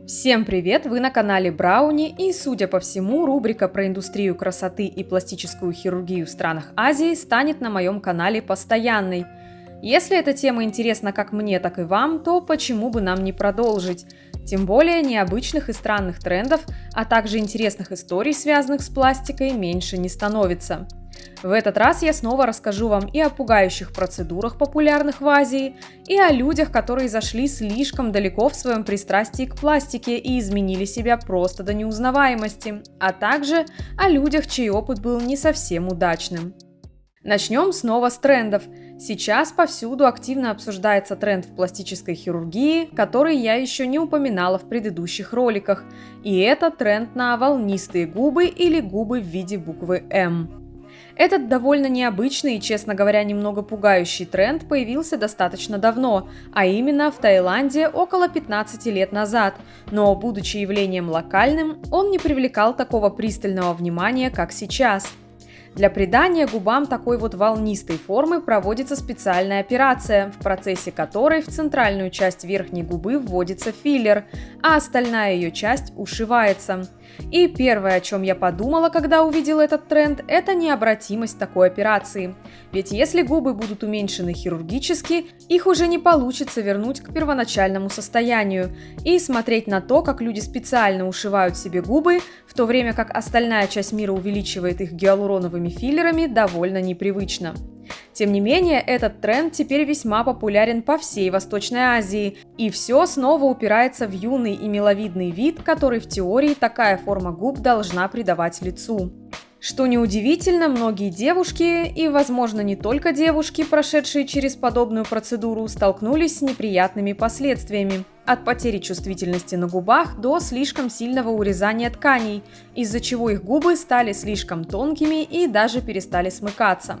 Всем привет! Вы на канале Брауни, и, судя по всему, рубрика про индустрию красоты и пластическую хирургию в странах Азии станет на моем канале постоянной. Если эта тема интересна как мне, так и вам, то почему бы нам не продолжить? Тем более необычных и странных трендов, а также интересных историй, связанных с пластикой, меньше не становится. В этот раз я снова расскажу вам и о пугающих процедурах, популярных в Азии, и о людях, которые зашли слишком далеко в своем пристрастии к пластике и изменили себя просто до неузнаваемости, а также о людях, чей опыт был не совсем удачным. Начнем снова с трендов. Сейчас повсюду активно обсуждается тренд в пластической хирургии, который я еще не упоминала в предыдущих роликах, и это тренд на волнистые губы или губы в виде буквы М. Этот довольно необычный и, честно говоря, немного пугающий тренд появился достаточно давно, а именно в Таиланде около 15 лет назад, но, будучи явлением локальным, он не привлекал такого пристального внимания, как сейчас. Для придания губам такой вот волнистой формы проводится специальная операция, в процессе которой в центральную часть верхней губы вводится филлер, а остальная ее часть ушивается. И первое, о чем я подумала, когда увидела этот тренд, это необратимость такой операции. Ведь если губы будут уменьшены хирургически, их уже не получится вернуть к первоначальному состоянию. И смотреть на то, как люди специально ушивают себе губы, в то время как остальная часть мира увеличивает их гиалуроновыми филлерами, довольно непривычно. Тем не менее, этот тренд теперь весьма популярен по всей Восточной Азии, и все снова упирается в юный и миловидный вид, который в теории такая форма губ должна придавать лицу. Что неудивительно, многие девушки, и, возможно, не только девушки, прошедшие через подобную процедуру, столкнулись с неприятными последствиями. От потери чувствительности на губах до слишком сильного урезания тканей, из-за чего их губы стали слишком тонкими и даже перестали смыкаться.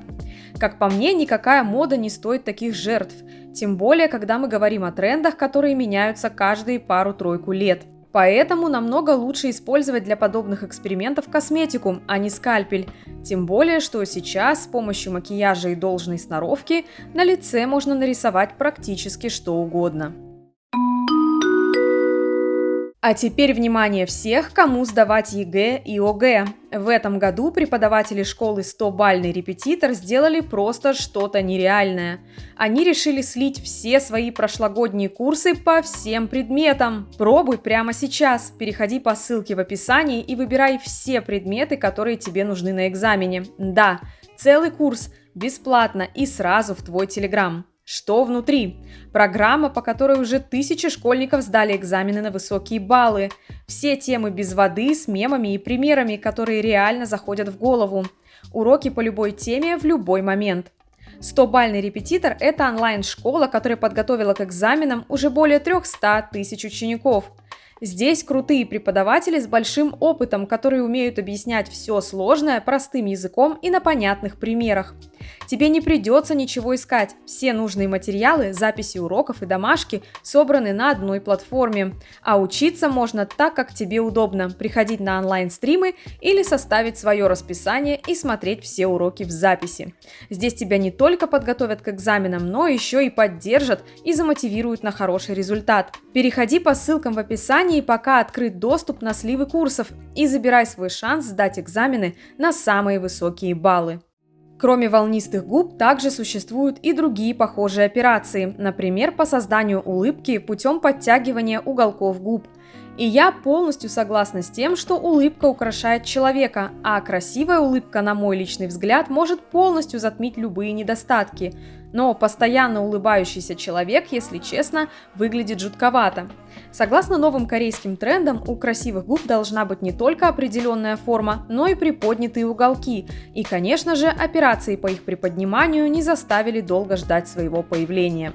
Как по мне, никакая мода не стоит таких жертв, тем более, когда мы говорим о трендах, которые меняются каждые пару-тройку лет. Поэтому намного лучше использовать для подобных экспериментов косметику, а не скальпель. Тем более, что сейчас с помощью макияжа и должной сноровки на лице можно нарисовать практически что угодно. А теперь внимание всех, кому сдавать ЕГЭ и ОГЭ. В этом году преподаватели школы 100-бальный репетитор сделали просто что-то нереальное. Они решили слить все свои прошлогодние курсы по всем предметам. Пробуй прямо сейчас. Переходи по ссылке в описании и выбирай все предметы, которые тебе нужны на экзамене. Да, целый курс, бесплатно и сразу в твой Телеграм. Что внутри? Программа, по которой уже тысячи школьников сдали экзамены на высокие баллы. Все темы без воды, с мемами и примерами, которые реально заходят в голову. Уроки по любой теме в любой момент. 100-бальный репетитор – это онлайн-школа, которая подготовила к экзаменам уже более 300 тысяч учеников. Здесь крутые преподаватели с большим опытом, которые умеют объяснять все сложное простым языком и на понятных примерах. Тебе не придется ничего искать. Все нужные материалы, записи уроков и домашки собраны на одной платформе. А учиться можно так, как тебе удобно. Приходить на онлайн-стримы или составить свое расписание и смотреть все уроки в записи. Здесь тебя не только подготовят к экзаменам, но еще и поддержат и замотивируют на хороший результат. Переходи по ссылкам в описании, пока открыт доступ на сливы курсов, и забирай свой шанс сдать экзамены на самые высокие баллы. Кроме волнистых губ, также существуют и другие похожие операции, например, по созданию улыбки путем подтягивания уголков губ. И я полностью согласна с тем, что улыбка украшает человека, а красивая улыбка, на мой личный взгляд, может полностью затмить любые недостатки. Но постоянно улыбающийся человек, если честно, выглядит жутковато. Согласно новым корейским трендам, у красивых губ должна быть не только определенная форма, но и приподнятые уголки. И, конечно же, операции по их приподниманию не заставили долго ждать своего появления.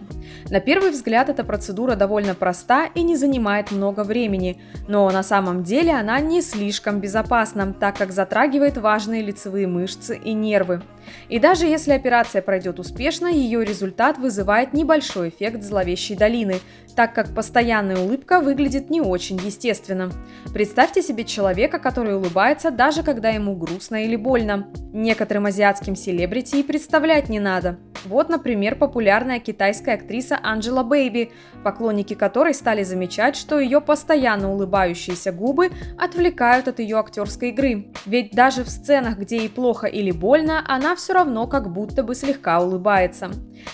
На первый взгляд эта процедура довольно проста и не занимает много времени, но на самом деле она не слишком безопасна, так как затрагивает важные лицевые мышцы и нервы. И даже если операция пройдет успешно, ее результат вызывает небольшой эффект зловещей долины, так как постоянные улыбки улыбка выглядит не очень естественно. Представьте себе человека, который улыбается, даже когда ему грустно или больно. Некоторым азиатским селебрити и представлять не надо. Вот, например, популярная китайская актриса Анджела Бэйби, поклонники которой стали замечать, что ее постоянно улыбающиеся губы отвлекают от ее актерской игры. Ведь даже в сценах, где ей плохо или больно, она все равно как будто бы слегка улыбается.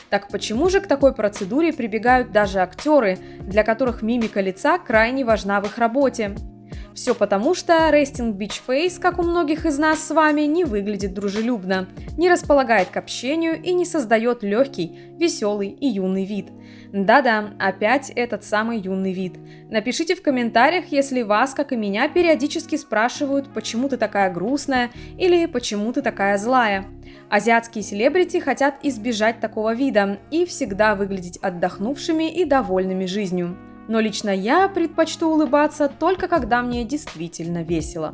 Так почему же к такой процедуре прибегают даже актеры, для которых мимика лица крайне важна в их работе? Все потому, что resting bitch face, как у многих из нас с вами, не выглядит дружелюбно, не располагает к общению и не создает легкий, веселый и юный вид. Да-да, опять этот самый юный вид. Напишите в комментариях, если вас, как и меня, периодически спрашивают, почему ты такая грустная или почему ты такая злая. Азиатские селебрити хотят избежать такого вида и всегда выглядеть отдохнувшими и довольными жизнью. Но лично я предпочту улыбаться только когда мне действительно весело.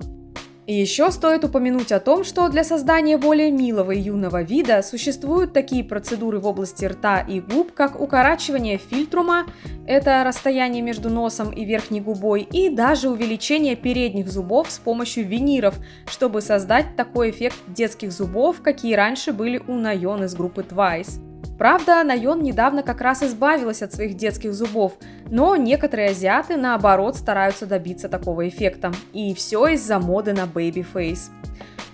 И еще стоит упомянуть о том, что для создания более милого и юного вида существуют такие процедуры в области рта и губ, как укорачивание фильтрума, это расстояние между носом и верхней губой, и даже увеличение передних зубов с помощью виниров, чтобы создать такой эффект детских зубов, какие раньше были у Найон из группы Twice. Правда, Найон недавно как раз избавилась от своих детских зубов, но некоторые азиаты, наоборот, стараются добиться такого эффекта. И все из-за моды на бэйби-фейс.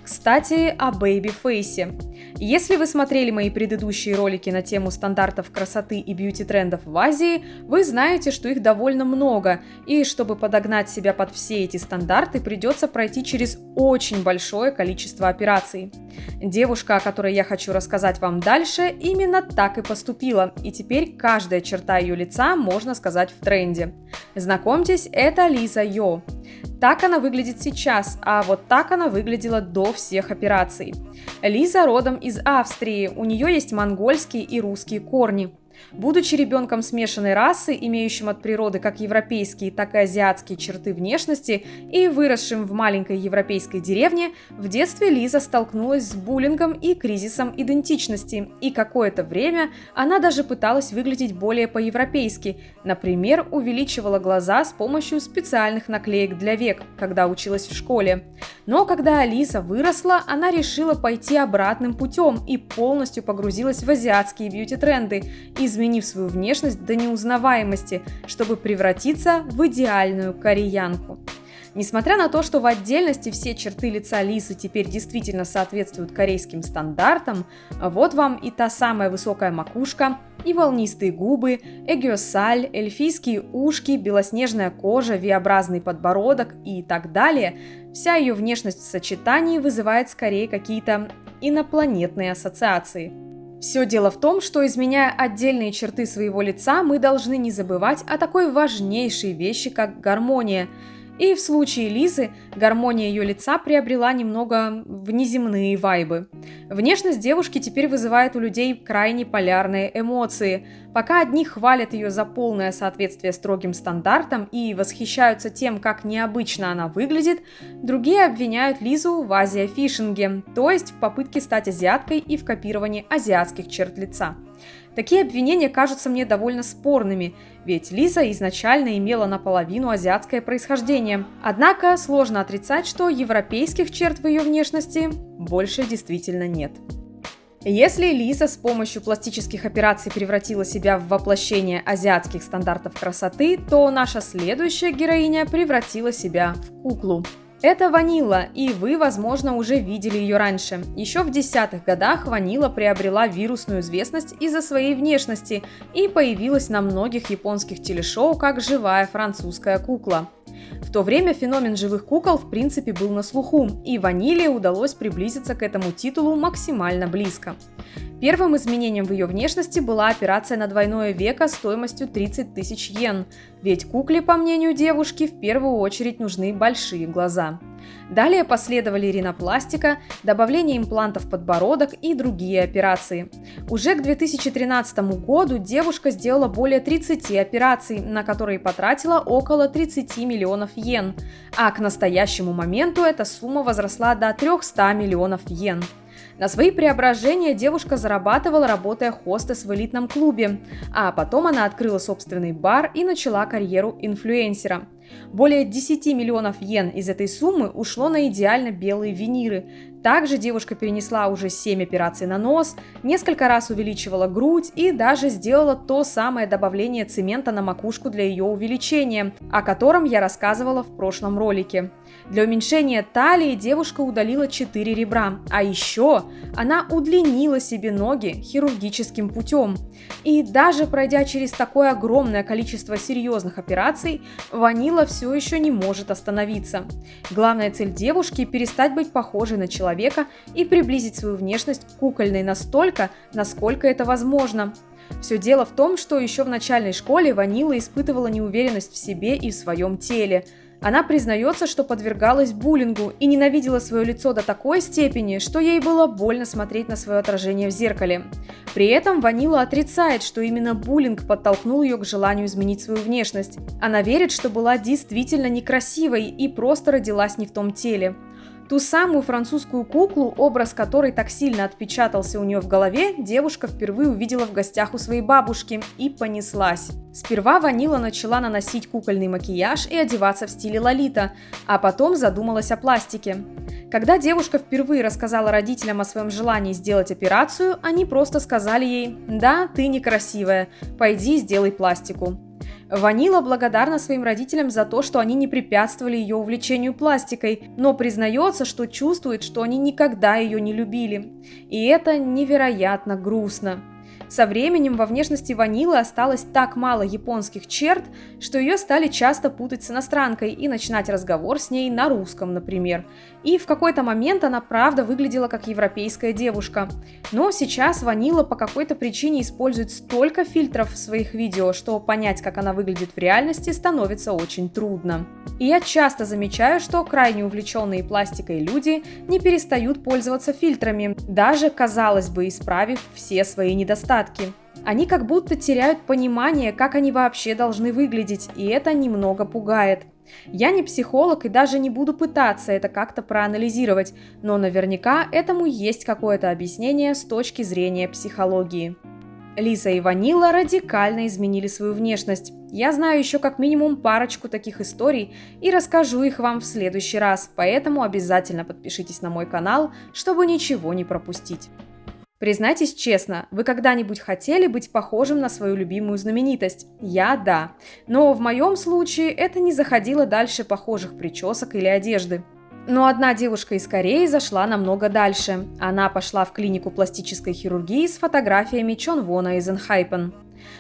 Кстати, о бэйби-фейсе. Если вы смотрели мои предыдущие ролики на тему стандартов красоты и бьюти-трендов в Азии, вы знаете, что их довольно много, и чтобы подогнать себя под все эти стандарты, придется пройти через очень большое количество операций. Девушка, о которой я хочу рассказать вам дальше, именно так и поступила, и теперь каждая черта ее лица, можно сказать, в тренде. Знакомьтесь, это Лиза Йо. Так она выглядит сейчас, а вот так она выглядела до всех операций. Лиза родом из Австрии, у нее есть монгольские и русские корни. Будучи ребенком смешанной расы, имеющим от природы как европейские, так и азиатские черты внешности и выросшим в маленькой европейской деревне, в детстве Лиза столкнулась с буллингом и кризисом идентичности, и какое-то время она даже пыталась выглядеть более по-европейски, например, увеличивала глаза с помощью специальных наклеек для век, когда училась в школе. Но когда Лиза выросла, она решила пойти обратным путем и полностью погрузилась в азиатские бьюти-тренды, изменив свою внешность до неузнаваемости, чтобы превратиться в идеальную кореянку. Несмотря на то, что в отдельности все черты лица Лизы теперь действительно соответствуют корейским стандартам, вот вам и та самая высокая макушка, и волнистые губы, эгиосаль, эльфийские ушки, белоснежная кожа, V-образный подбородок и так далее, вся ее внешность в сочетании вызывает скорее какие-то инопланетные ассоциации. Все дело в том, что, изменяя отдельные черты своего лица, мы должны не забывать о такой важнейшей вещи, как гармония. И в случае Лизы гармония ее лица приобрела немного внеземные вайбы. Внешность девушки теперь вызывает у людей крайне полярные эмоции. Пока одни хвалят ее за полное соответствие строгим стандартам и восхищаются тем, как необычно она выглядит, другие обвиняют Лизу в азиафишинге, то есть в попытке стать азиаткой и в копировании азиатских черт лица. Такие обвинения кажутся мне довольно спорными, ведь Лиза изначально имела наполовину азиатское происхождение. Однако сложно отрицать, что европейских черт в ее внешности больше действительно нет. Если Лиза с помощью пластических операций превратила себя в воплощение азиатских стандартов красоты, то наша следующая героиня превратила себя в куклу. Это Ванилла, и вы, возможно, уже видели ее раньше. Еще в 10-х годах Ванилла приобрела вирусную известность из-за своей внешности и появилась на многих японских телешоу как живая французская кукла. В то время феномен живых кукол в принципе был на слуху, и Ванилле удалось приблизиться к этому титулу максимально близко. Первым изменением в ее внешности была операция на двойное веко стоимостью 30 тысяч йен, ведь кукле, по мнению девушки, в первую очередь нужны большие глаза. Далее последовали ринопластика, добавление имплантов в подбородок и другие операции. Уже к 2013 году девушка сделала более 30 операций, на которые потратила около 30 миллионов йен, а к настоящему моменту эта сумма возросла до 300 миллионов йен. На свои преображения девушка зарабатывала, работая хостес в элитном клубе, а потом она открыла собственный бар и начала карьеру инфлюенсера. Более 10 миллионов йен из этой суммы ушло на идеально белые виниры. Также девушка перенесла уже 7 операций на нос, несколько раз увеличивала грудь и даже сделала то самое добавление цемента на макушку для ее увеличения, о котором я рассказывала в прошлом ролике. Для уменьшения талии девушка удалила 4 ребра, а еще она удлинила себе ноги хирургическим путем. И даже пройдя через такое огромное количество серьезных операций, Ванила все еще не может остановиться. Главная цель девушки – перестать быть похожей на человека и приблизить свою внешность к кукольной настолько, насколько это возможно. Все дело в том, что еще в начальной школе Ванила испытывала неуверенность в себе и в своем теле. Она признается, что подвергалась буллингу и ненавидела свое лицо до такой степени, что ей было больно смотреть на свое отражение в зеркале. При этом Ванила отрицает, что именно буллинг подтолкнул ее к желанию изменить свою внешность. Она верит, что была действительно некрасивой и просто родилась не в том теле. Ту самую французскую куклу, образ которой так сильно отпечатался у нее в голове, девушка впервые увидела в гостях у своей бабушки и понеслась. Сперва Ванила начала наносить кукольный макияж и одеваться в стиле Лолита, а потом задумалась о пластике. Когда девушка впервые рассказала родителям о своем желании сделать операцию, они просто сказали ей: «Да, ты некрасивая, пойди сделай пластику». Ванила благодарна своим родителям за то, что они не препятствовали ее увлечению пластикой, но признается, что чувствует, что они никогда ее не любили. И это невероятно грустно. Со временем во внешности Ванилы осталось так мало японских черт, что ее стали часто путать с иностранкой и начинать разговор с ней на русском, например. И в какой-то момент она правда выглядела как европейская девушка. Но сейчас Ванила по какой-то причине использует столько фильтров в своих видео, что понять, как она выглядит в реальности, становится очень трудно. И я часто замечаю, что крайне увлеченные пластикой люди не перестают пользоваться фильтрами, даже, казалось бы, исправив все свои недостатки. Они как будто теряют понимание, как они вообще должны выглядеть, и это немного пугает. Я не психолог и даже не буду пытаться это как-то проанализировать, но наверняка этому есть какое-то объяснение с точки зрения психологии. Лиза и Ванила радикально изменили свою внешность. Я знаю еще как минимум парочку таких историй и расскажу их вам в следующий раз, поэтому обязательно подпишитесь на мой канал, чтобы ничего не пропустить. Признайтесь честно, вы когда-нибудь хотели быть похожим на свою любимую знаменитость? Я – да. Но в моем случае это не заходило дальше похожих причесок или одежды. Но одна девушка из Кореи зашла намного дальше. Она пошла в клинику пластической хирургии с фотографиями Чонвона из ENHYPEN.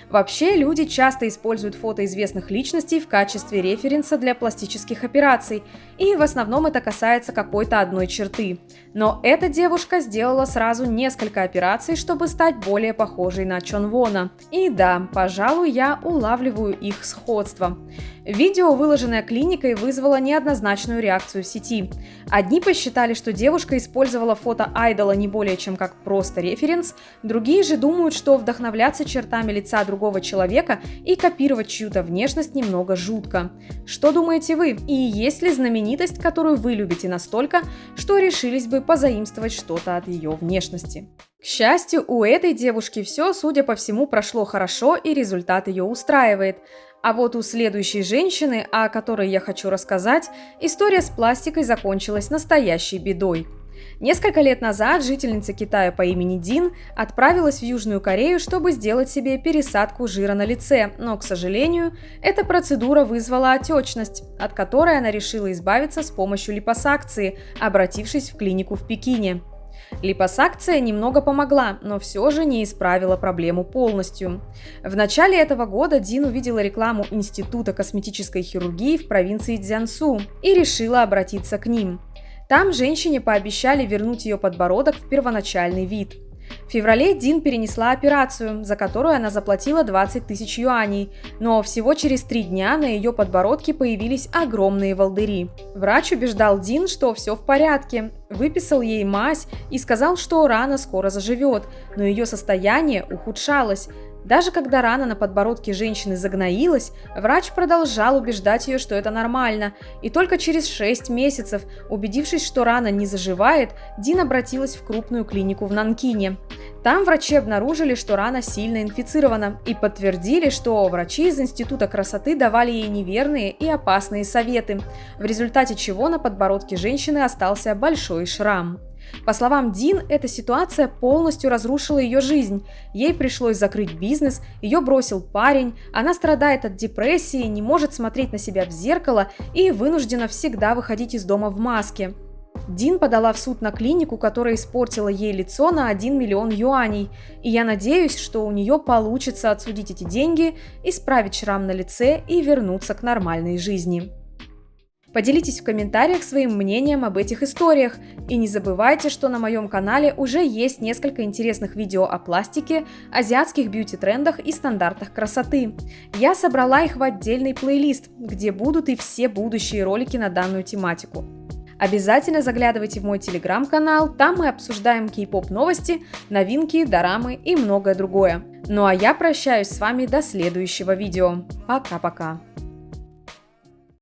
Вообще, люди часто используют фото известных личностей в качестве референса для пластических операций, и в основном это касается какой-то одной черты. Но эта девушка сделала сразу несколько операций, чтобы стать более похожей на Чонвона. И да, пожалуй, я улавливаю их сходство. Видео, выложенное клиникой, вызвало неоднозначную реакцию в сети. Одни посчитали, что девушка использовала фото айдола не более чем как просто референс, другие же думают, что вдохновляться чертами лица другого человека и копировать чью-то внешность немного жутко. Что думаете вы? И есть ли знаменитость, которую вы любите настолько, что решились бы позаимствовать что-то от ее внешности? К счастью, у этой девушки все, судя по всему, прошло хорошо и результат ее устраивает. А вот у следующей женщины, о которой я хочу рассказать, история с пластикой закончилась настоящей бедой. Несколько лет назад жительница Китая по имени Дин отправилась в Южную Корею, чтобы сделать себе пересадку жира на лице, но, к сожалению, эта процедура вызвала отечность, от которой она решила избавиться с помощью липосакции, обратившись в клинику в Пекине. Липосакция немного помогла, но все же не исправила проблему полностью. В начале этого года Дин увидела рекламу Института косметической хирургии в провинции Цзянсу и решила обратиться к ним. Там женщине пообещали вернуть ее подбородок в первоначальный вид. В феврале Дин перенесла операцию, за которую она заплатила 20 тысяч юаней, но всего через 3 дня на ее подбородке появились огромные волдыри. Врач убеждал Дин, что все в порядке, выписал ей мазь и сказал, что рана скоро заживет, но ее состояние ухудшалось. Даже когда рана на подбородке женщины загноилась, врач продолжал убеждать ее, что это нормально. И только через 6 месяцев, убедившись, что рана не заживает, Дин обратилась в крупную клинику в Нанкине. Там врачи обнаружили, что рана сильно инфицирована, и подтвердили, что врачи из Института красоты давали ей неверные и опасные советы, в результате чего на подбородке женщины остался большой шрам. По словам Дин, эта ситуация полностью разрушила ее жизнь. Ей пришлось закрыть бизнес, ее бросил парень, она страдает от депрессии, не может смотреть на себя в зеркало и вынуждена всегда выходить из дома в маске. Дин подала в суд на клинику, которая испортила ей лицо на 1 миллион юаней, и я надеюсь, что у нее получится отсудить эти деньги, исправить шрам на лице и вернуться к нормальной жизни. Поделитесь в комментариях своим мнением об этих историях, и не забывайте, что на моем канале уже есть несколько интересных видео о пластике, азиатских бьюти-трендах и стандартах красоты. Я собрала их в отдельный плейлист, где будут и все будущие ролики на данную тематику. Обязательно заглядывайте в мой телеграм-канал, там мы обсуждаем кей-поп новости, новинки, дорамы и многое другое. Ну а я прощаюсь с вами до следующего видео. Пока-пока!